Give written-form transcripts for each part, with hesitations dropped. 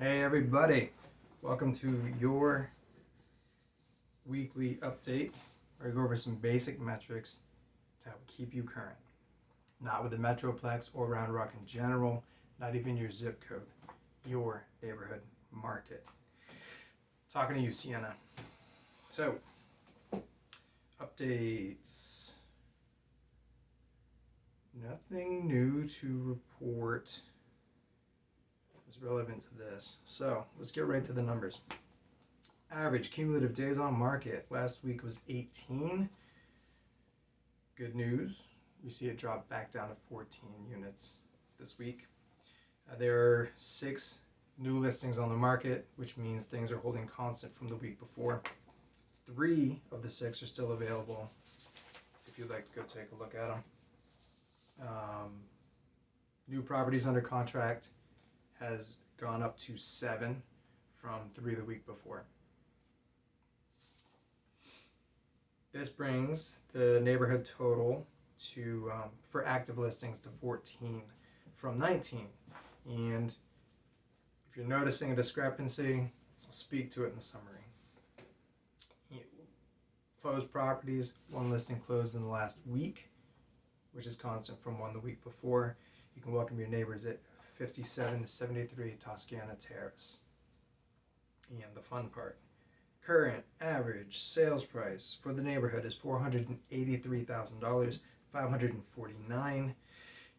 Hey everybody, welcome to your weekly update where I go over some basic metrics to help keep you current. Not with the Metroplex or Round Rock in general, not even your zip code, your neighborhood market. Talking to you, Siena. So, updates. Nothing new to report is relevant to this. So let's get right to the numbers. Average cumulative days on market last week was 18. Good news. We see it drop back down to 14 units this week. There are 6 new listings on the market, which means things are holding constant from the week before. 3 of the 6 are still available if you'd like to go take a look at them. New properties under contract has gone up to 7 from 3 the week before. This brings the neighborhood total to for active listings to 14 from 19. And if you're noticing a discrepancy, I'll speak to it in the summary. Closed properties, 1 listing closed in the last week, which is constant from 1 the week before. You can welcome your neighbors at 5773 Siena Terrace. And the fun part, current average sales price for the neighborhood is $483,000, $549.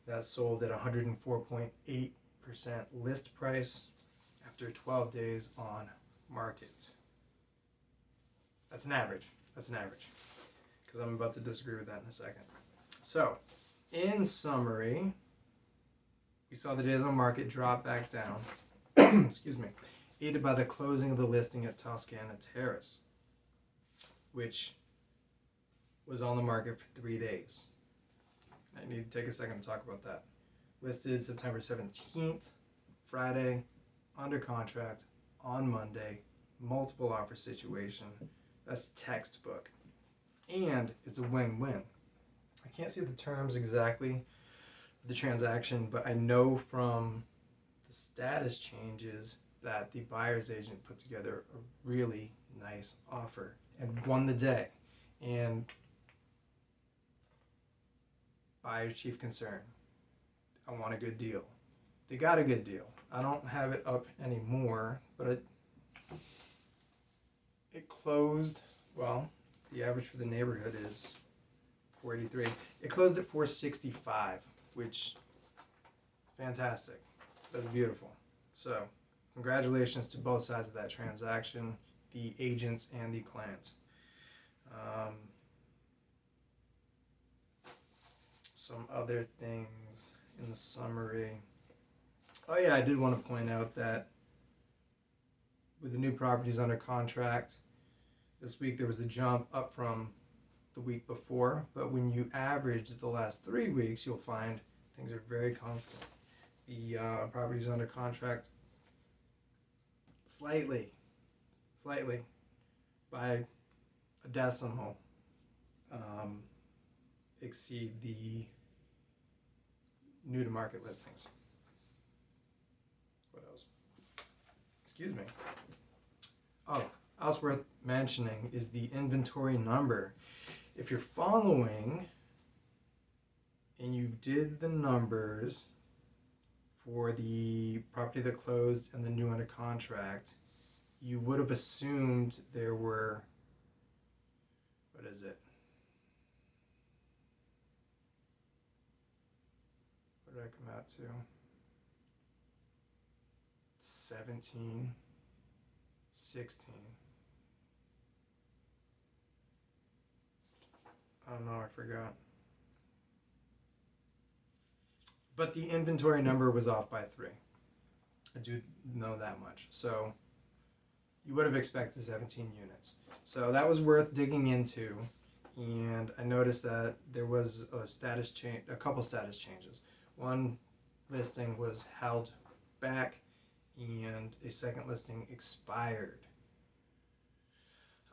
That's sold at 104.8% list price after 12 days on market. That's an average, because I'm about to disagree with that in a second. So, in summary, we saw the days on market drop back down, aided by the closing of the listing at Siena Terrace, which was on the market for 3 days. I need to take a second to talk about that. Listed September 17th, Friday, under contract on Monday, multiple offer situation. That's textbook. And it's a win-win. I can't see the terms exactly of the transaction, but I know from the status changes that the buyer's agent put together a really nice offer and won the day. And buyer's chief concern, I want a good deal. They got a good deal. I don't have it up anymore, but it closed, well, the average for the neighborhood is 483. It closed at 465, which, fantastic. That's beautiful. So, congratulations to both sides of that transaction, the agents and the clients. Some other things in the summary. Oh yeah, I did want to point out that with the new properties under contract, this week there was a jump up from the week before, but when you average the last 3 weeks, you'll find things are very constant. The properties under contract slightly by a decimal exceed the new to market listings. What else? Excuse me. Oh, else worth mentioning is the inventory number. If you're following and you did the numbers for the property that closed and the new under contract, you would have assumed there were, what is it? What did I come out to? 17, 16. I don't know, I forgot. But the inventory number was off by 3. I do know that much. So you would have expected 17 units. So that was worth digging into. And I noticed that there was a status change, a couple status changes. One listing was held back and a second listing expired.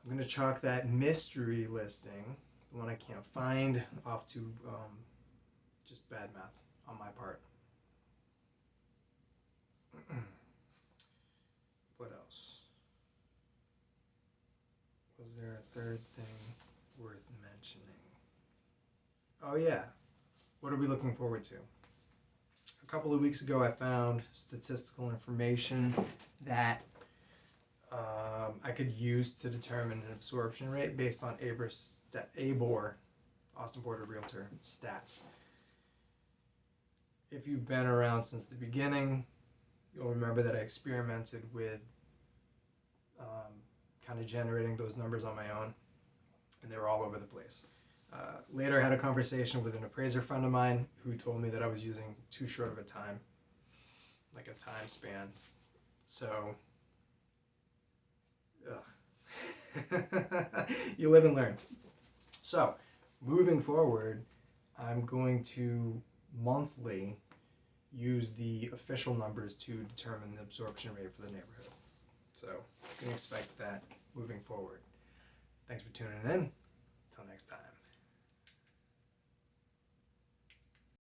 I'm going to chalk that mystery listing, the one I can't find, off to just bad math on my part. third thing worth mentioning. Oh yeah, what are we looking forward to? A couple of weeks ago I found statistical information that I could use to determine an absorption rate based on ABOR, Austin Board of Realtor stats. If you've been around since the beginning, you'll remember that I experimented with kind of generating those numbers on my own, and they were all over the place. Later I had a conversation with an appraiser friend of mine who told me that I was using too short of a time span. So, you live and learn. So, moving forward, I'm going to monthly use the official numbers to determine the absorption rate for the neighborhood. So, you can expect that moving forward. Thanks for tuning in. Until next time.